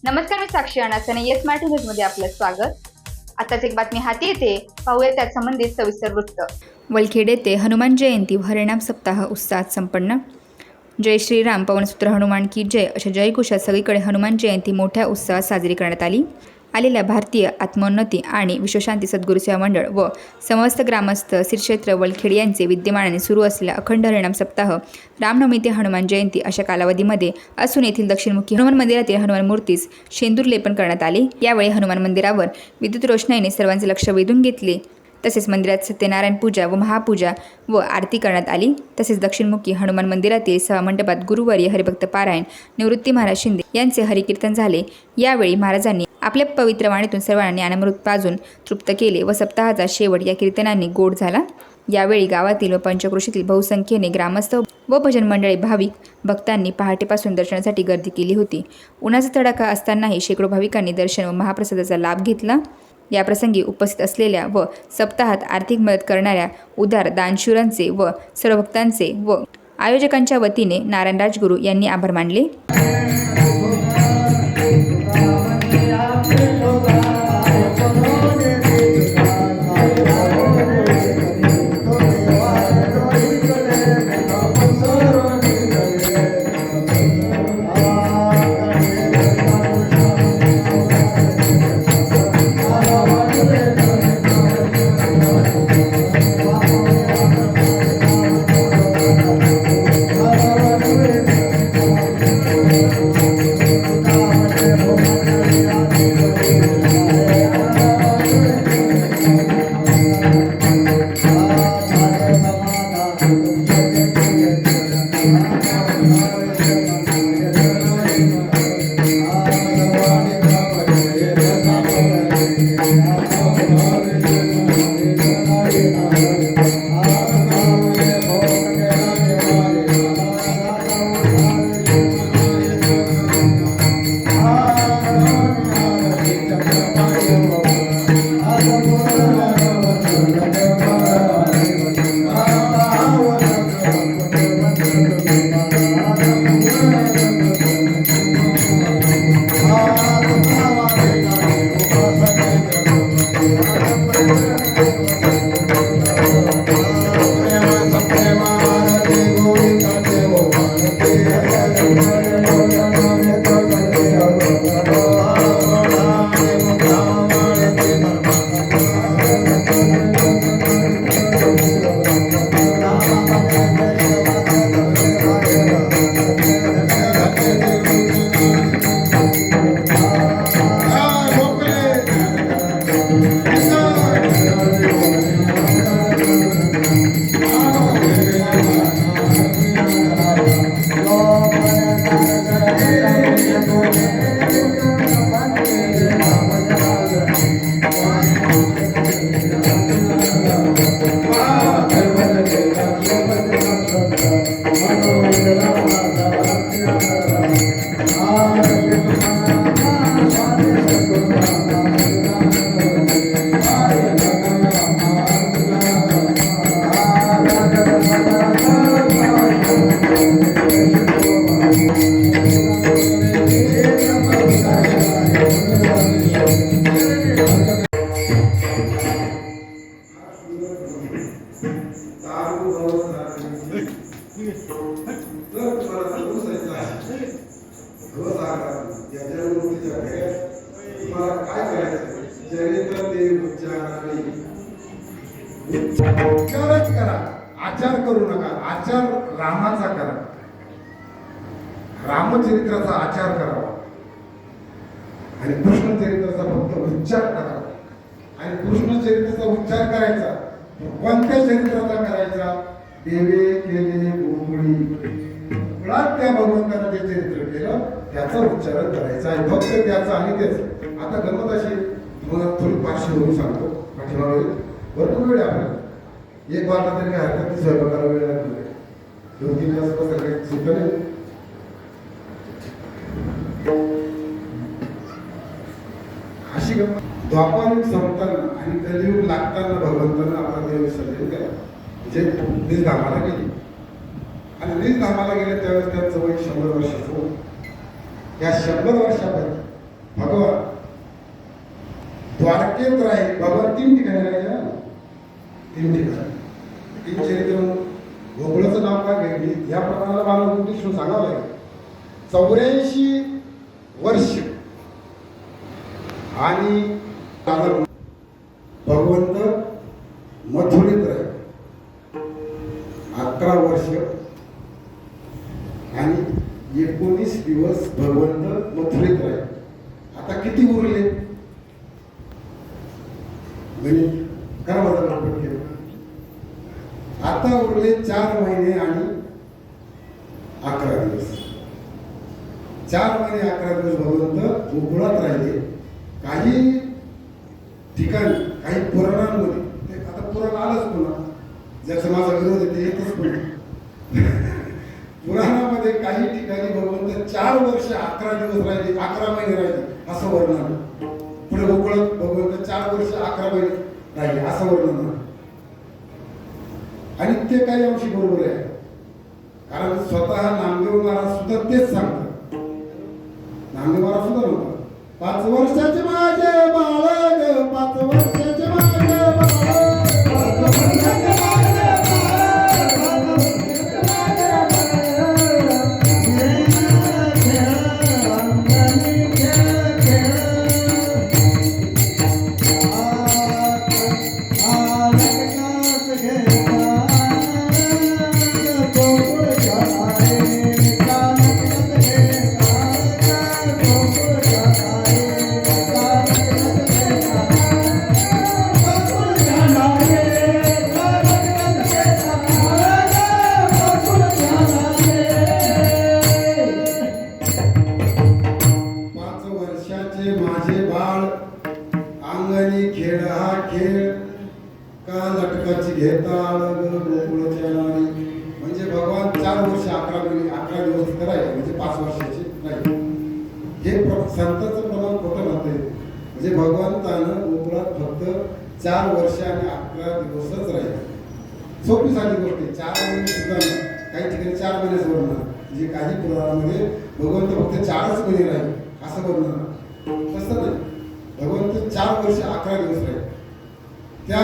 नमस्कार, मी साक्षी अनासने. येस मराठी न्यूजमध्ये आपलं स्वागत. आताच एक बातमी हाती येते, पाहूया त्यात संबंधित सविस्तर वृत्त. वलखेड येथे हनुमान जयंती व हरिनाम सप्ताह उत्साहात संपन्न. जय श्रीराम, पवनसूत्र हनुमान की जय अशा जयघोषात सगळीकडे हनुमान जयंती मोठ्या उत्साहात साजरी करण्यात आली. आलेल्या भारतीय आत्मोन्नती आणि विश्वशांती सद्गुरू सेवा मंडळ व समस्त ग्रामस्थ श्री क्षेत्र वलखेड यांचे विद्यमानाने सुरू असलेला अखंड हरिनाम सप्ताह रामनवमी ते हनुमान जयंती अशा कालावधीमध्ये असून येथील दक्षिणमुखी हनुमान मंदिरातील हनुमान मूर्तीस शेंदूर लेपन करण्यात आले. यावेळी हनुमान मंदिरावर विद्युत रोषणाईने सर्वांचे लक्ष वेधून घेतले. तसेच मंदिरात सत्यनारायण पूजा व महापूजा व आरती करण्यात आली. तसेच दक्षिणमुखी हनुमान मंदिरातील सभामंडपात गुरुवारी हरिभक्त पारायण निवृत्ती महाराज शिंदे यांचे हरिकीर्तन झाले. यावेळी महाराजांनी आपल्या पवित्र वाणीतून सर्वांना ज्ञानामृत पाजून तृप्त केले व सप्ताहाचा शेवट या कीर्तनांनी गोड झाला. यावेळी गावातील व पंचक्रोशीतील बहुसंख्येने ग्रामस्थ व भजन मंडळी भाविक भक्तांनी पहाटेपासून दर्शनासाठी गर्दी केली होती. उन्हाचा तडाखा असतानाही शेकडो भाविकांनी दर्शन व महाप्रसादाचा लाभ घेतला. याप्रसंगी उपस्थित असलेल्या व सप्ताहात आर्थिक मदत करणाऱ्या उदार दानशूरांचे व सर्व भक्तांचे व आयोजकांच्या वतीने नारायण राजगुरू यांनी आभार मानले. उपचारच करा, आचार करू नका. आचार रामाचा करा, रामचरित्राचा आचार करावा आणि कृष्णचरित्राचा फक्त उच्चार करावा. आणि कृष्णचरित्राचा उच्चार करायचा कोणत्या चरित्राचा करायचा? देवे केले गोकुळी, मुळात त्या भगवंतानं जे चरित्र केलं त्याचा उच्चार करायचा आहे, फक्त त्याचा आणि तेच. आता गमत अशी मग थोडी पार्श्वभूमी सांगतो. पाठीमागे भरपूर वेळ आपल्याला एक वाजता तरी काय हरकत नाही, स्वयंपाकाला वेळ लागतो. 2-3 तास सगळे सुटले. अशी गमत द्वापारयुग संपताना आणि कलियुग लागताना भगवंतानं आपला देव विसर्जन केला, म्हणजे निजधामाला गेली. आणि निजधामाला गेले त्यावेळेस त्यांचं वय 100 वर्षाचं होतं. या 100 वर्षामध्ये भगवान द्वारकेत राहील. भगवान 3 ठिकाणी राहिले ना, 3 ठिकाणी. 3 चरित्र. गोकुळाचं नाव काय घेतली या प्रमाणाला मला उद्देश सांगावं लागेल. 84 वर्ष आणि भगवंत मथुरेत राहील. 11 वर्ष आणि 19 दिवस भगवंत मथुरेत राहील. आता किती उरले गणित करा बरं गणपत केलं. आता उरले 4 महिने आणि 11 दिवस. 4 महिने 11 दिवस भगवंत गोकुळात राहिले. काही ठिकाणी काही पुराणांमध्ये ते आता पुराण आलंच पुन्हा, ज्याचा माझा विरोध आहे ते येतच पुन्हा. पुराणामध्ये काही ठिकाणी भगवंत 4 वर्ष 11 दिवस राहिले, 11 महिने राहिले असं वर्णन आहे. पुढे गोकुळात भगवंत 4 वर्ष 11 महिने राहिले असं वर्णन आहे. आणि ते काही अंशी बरोबर आहे, कारण स्वतः नामदेव महाराज सुद्धा तेच सांगतात. नामदेव महाराज सुद्धा म्हणतात 5 वर्षाचे माझे बाळग, 5 वर्षाचे माझे बाळग, 5 वर्षाचे माझे माझे बाळ अंगणी खेळ हा खेळ का लटकाची घेताळ गोकुळाच्या नारी. म्हणजे भगवान 4 वर्ष 11 महिने 11 दिवस करायचे, म्हणजे 5 वर्षाचे राहिले. हे संतांचं प्रमाण खोटं म्हणते. म्हणजे भगवंतानं गोकुळात फक्त 4 वर्ष आणि 11 दिवसच राहिले. सोपी साधी गोष्ट आहे. 4 महिने सुद्धा काही ठिकाणी 4 महिनेच वर्णन, म्हणजे काही पुराणामध्ये भगवंत फक्त 4च महिने राहिले असं वर्णन. तसं नाही, भगवंत 4 वर्ष 11 दिवस राहिले. त्या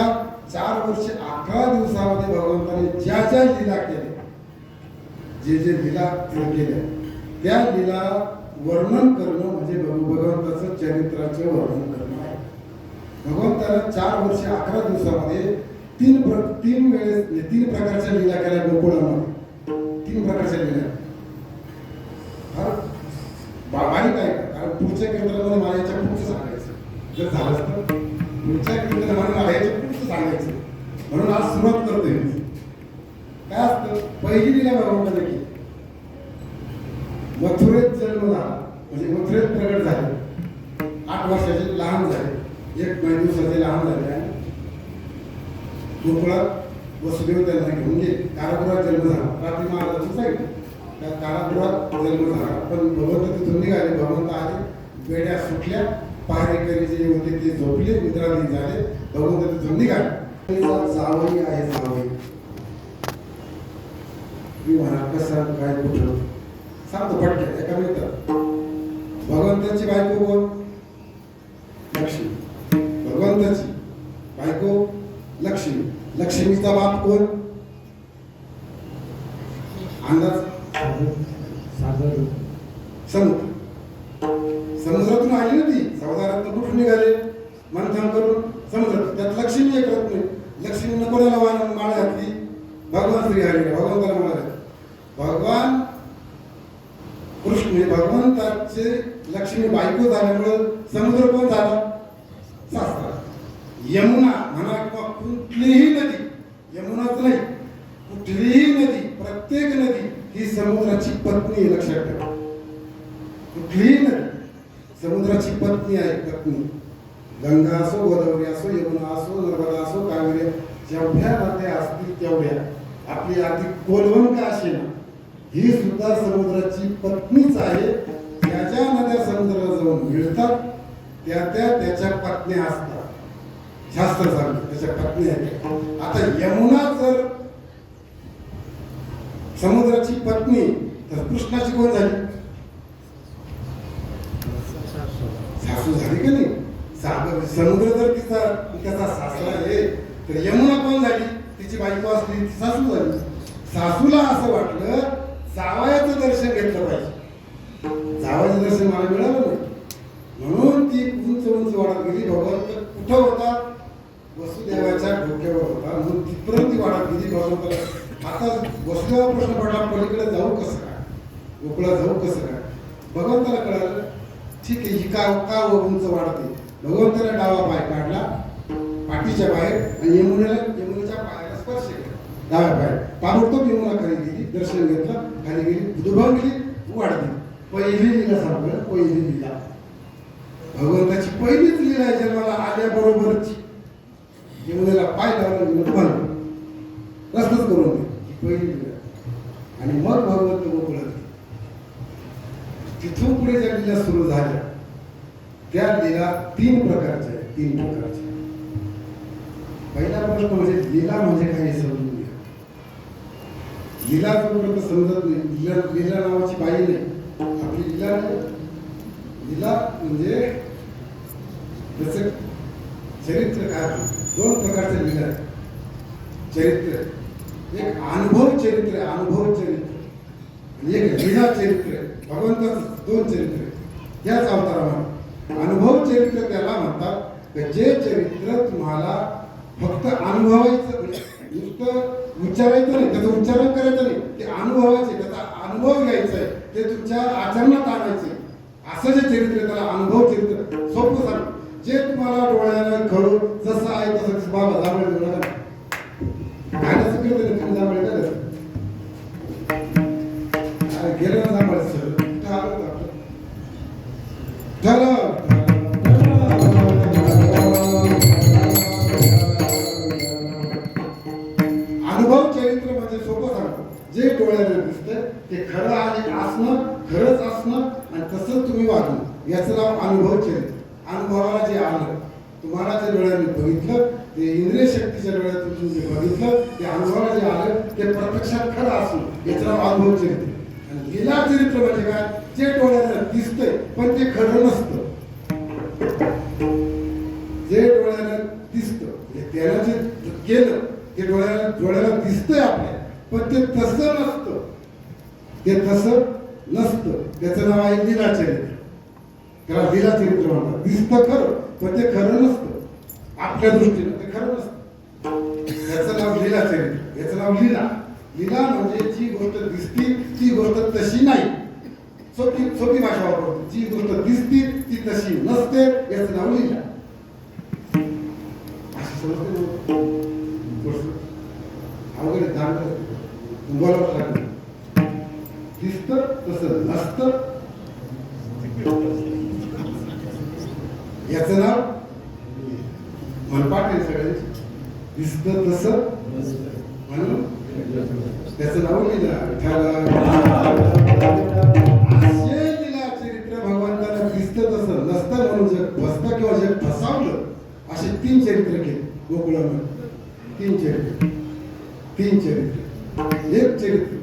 4 वर्ष 11 दिवसामध्ये भगवंताने ज्या ज्या लीला केल्या, जे लीला केल्या त्या लीला वर्णन करणं म्हणजे भगवंताचं चरित्राचे वर्णन करणं आहे. भगवंतानं 4 वर्ष 11 दिवसामध्ये 3 प्रकारच्या लीला केल्या गोकुळामध्ये. 3 प्रकारच्या लीला बारीक आहे का, कारण पुढच्या कीर्तनामध्ये मला याच्या पुढचं सांगायचं. जर झालं तर पुढच्या कीर्तनामध्ये मला याच्या पुढचं सांगायचं, म्हणून आज सुरुवात करतोय. काय असतं, पहिली लीला भगवंताने केली. मथुरेत जन्म झाला, म्हणजे मथुरेत प्रगट झाले. 8 वर्षाचे लहान झाले, 1 दिवसाचे लहान झाले आणि गोकुळात वसुदेव त्यांना घेऊन गेले. कारागृहात जन्म झाला. रात्री महाराजांचं सांगितलं त्या कारागृहात जन्म झाला. पण भगवंत तिथून निघाले. भगवंत आले, बेड्या सुटल्या, पहारेकरी जे होते ते झोपले, निद्राधीन झाले. भगवंत तिथून निघाले. जावई आहे जावई, मी म्हणा कसं काय कुठं सांगतो पटकन एका मिनिटात. भगवंताची बायको कोण? लक्ष्मी. भगवंताची बायको लक्ष्मी. लक्ष्मीचा बाप कोण? अंदाज? सागर. समुद्र. समुद्रातून आली ना ती, समुद्रातून कुठून निघाले? मंथन करून समुद्रात. त्यात लक्ष्मी एक रत्न. लक्ष्मीनं कोणाला माळ घातली? भगवान श्री हरी भगवंताला माळ घातली. भगवान कृष्ण भगवंताचे लक्ष्मी बायको झाल्यामुळं समुद्र कोण झाला? सासरा. यमुना म्हणा किंवा कुठलीही नदी, यमुनाच नाही, कुठलीही नदी, प्रत्येक नदी ही समुद्राची पत्नी. लक्षात ठेवा, कुठलीही नदी समुद्राची पत्नी आहे. पत्नी. गंगा असो, गोदावरी असो, यमुना असो, नर्मदा असो, कावेरी, जेवढ्या नद्या असतील तेवढ्या, आपली आधी कोलवण का असे ना, ही सुद्धा समुद्राची पत्नीच आहे. ज्या ज्या नद्या समुद्राला जाऊन मिळतात त्याच्या पत्न्या असतात. शास्त्र सांगतं त्याच्या पत्नी आहेत. आता यमुना जर समुद्राची पत्नी तर कृष्णाची कोण झाली? सासू झाली का नाही? सागर समुद्र जर त्याचा सासरा आहे तर यमुना कोण झाली? तिची बायको असली ती सासू झाली. सासूला असं वाटलं जावयाचं दर्शन घेतलं पाहिजे. जावयाचं दर्शन मला मिळालं नाही म्हणून ती उंच उंच वाढत गेली. भगवंत कुठं होता? वसुदेवाच्या डोक्यावर होता म्हणून तिथपर्यंत ती वाढत गेली. भगवंताला आता वसुदेवा प्रश्न पडला, पलीकडे जाऊ कसं काय, गोकुळात जाऊ कसं काय? भगवंताला कळालं ठीक आहे ही का उंच वाढते. भगवंताने डावा पाय काढला पाठीच्या बाहेर आणि यमुनेच्या पायाला स्पर्श केला डाव्या पाय. ताबडतोब यमुना खाली गेली, दर्शन घेतलं, खाली गेली, दुभांगली, वाढली. पहिली लीला सांगलं, पहिली लीला भगवंताची पहिलीच लीला आहे जन्माला आल्याबरोबरची. यमुनेला पाय लावला, दुभांगलं, रस्तच करून दे, ही पहिली लीला. आणि मग भगवंत गोकुळात तिथून पुढे ज्या लीला सुरू झाल्या त्या लीला तीन प्रकारच्या आहेत. पहिला प्रश्न म्हणजे लीला म्हणजे काय हे समजून घ्या. लीला जोपर्यंत समजत नाही, लीला नावाची बाई नाही आपली. लीला नाही, लीला म्हणजे त्याचं चरित्र काय? दोन प्रकारचे लीला आहेत. चरित्र एक अनुभव चरित्र आहे, अनुभव चरित्र, आणि एक लीला चरित्र आहे. भगवंताचं दोन चरित्र आहे याच अवतारामध्ये. अनुभव चरित्र त्याला म्हणतात जे चरित्र तुम्हाला फक्त अनुभवायचं, नुसतं उच्चारायचं नाही, त्याचं उच्चारण करायचं नाही, ते अनुभवायचे, त्याचा अनुभव घ्यायचा आहे, ते तुमच्या आचरणात आणायचे. असं जे चरित्र त्याला अनुभव चरित्र. सोपं सांग, जे तुम्हाला डोळ्यानं कळू जसं आहे तसं बाबा जांभळे डोळ्याला काय नसं केलं तुम्ही जांभळे काय गेलं ना जांभळे सर अनुभव चरित्र म्हणजे सोपं सांगतो, जे डोळ्याने दिसतं ते खरं आहे असणं, खरंच असणं आणि तसंच तुम्ही वागणं, याचं नाव अनुभव चरित्र. अनुभवाला जे आलं, तुम्हाला जे डोळ्याने बघितलं, ते इंद्रिय शक्तीच्या डोळ्यातून तुम्ही जे बघितलं, ते अनुभवाला जे आलं ते प्रत्यक्षात खरं असणं, याचं नाव अनुभव चरित्र. आणि लीला चरित्र म्हणजे काय? जे डोळ्याला दिसतंय पण ते खरं नसतं. जे डोळ्याला दिसतं त्याला जे केलं ते डोळ्याला दिसतंय आपल्या, पण ते तसं नसतं, ते तसं नसतं. त्याचं नाव आहे लीला चरित्र. त्याला लीला चरित्र म्हणतात. दिसतं खरं पण ते खरं नसतं, आपल्या दृष्टीनं ते खरं नसतं. त्याचं नाव लीला चरित्र, याचं नाव लीला. लीला म्हणजे जी गोष्ट दिसती ती गोष्ट तशी नाही. सोपी भाषा वापरतो, जी गोष्ट दिसती ती तशी नसते, याचं नाव लीला. अवघड बोलावं लागलं. दिसतं तसं नसतं, याचं नाव मनपाठ आहे सगळ्यांची. दिसतं तसं म्हणून त्याचं नाव लीला. असे लीला चरित्र भगवंताला दिसतं तसं नसतं म्हणून जग बसतं किंवा जग फसावलं, असे तीन चरित्र केले गोकुळामध्ये. तीन चरित्र. एक चरित्र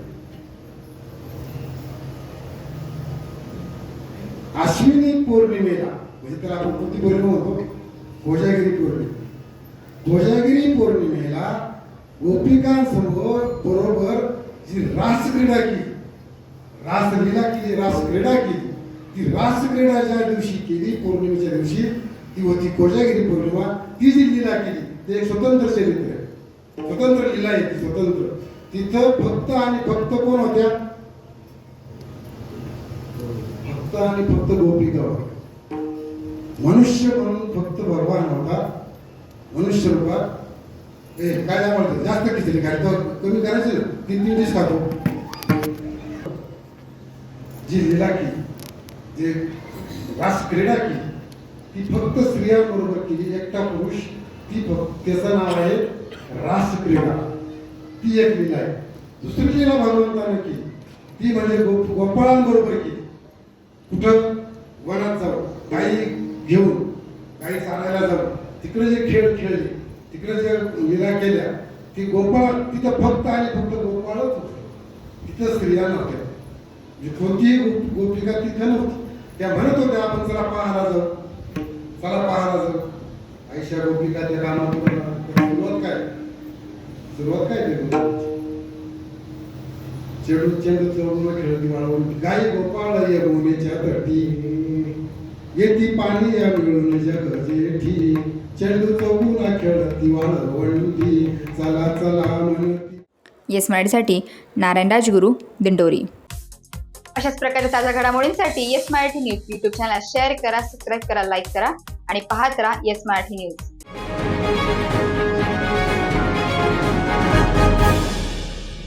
अश्विनी पौर्णिमेला, म्हणजे त्याला आपण कोणती पौर्णिमा म्हणतो? कोजागिरी पौर्णिमा. कोजागिरी पौर्णिमेला गोपिकांसमोर बरोबर जी रासक्रीडा केली, रासलीला केली, रासक्रीडा केली, ती रासक्रीडा ज्या दिवशी केली, पौर्णिमेच्या दिवशी, ती होती कोजागिरी पौर्णिमा. ती जी लीला केली ते एक स्वतंत्र चरित्र आहे, स्वतंत्र लीला आहे ती, स्वतंत्र. तिथं फक्त आणि फक्त कोण होत्या? फक्त आणि फक्त गोपिका होत्या. मनुष्य म्हणून फक्त भगवान होता मनुष्य रूपात. काय म्हणतात जास्त खिचडी खाली तर कमी करायची ना, 3 दिवस खातो. जी लीला केली, जे रास क्रीडा केली, ती फक्त स्त्रियांबरोबर केली, एकटा पुरुष. ती त्याचं नाव आहे रास क्रीडा. ती एक लीला आहे. दुसरी लीला भगवंताने केली ती म्हणजे गोपाळांबरोबर केली. कुठं? वनात जाऊन गाई घेऊन, गाई चालायला जाऊन तिकडे जे खेळ खेळले, तिकडे जे लीला केल्या, ती गोपाळ. तिथं फक्त आणि फक्त गोपाळच होते, तिथं स्त्रिया नव्हत्या. कोणतीही गोपिका तिथं नव्हती. त्या म्हणत होत्या आपण चला पाहायला जाऊ, चला पाहा आयशा गोपिकाच्या कामातून सुरुवात काय ते चेंडू चौगुण खेळती वाळवून गाई गोपाळ या भूमीच्या तटी येती पाणी या मिळून जग जेठी चेंडू चौगुण खेळती वाळवंटी चला चला म्हणती. येस मराठीसाठी नारायण राजगुरू दिंडोरी. अशाच प्रकारच्या ताज्या घडामोडींसाठी yes Marathi news YouTube channel share करा, सबस्क्राईब करा, लाईक करा आणि पाहत राहा येस मराठी न्यूज.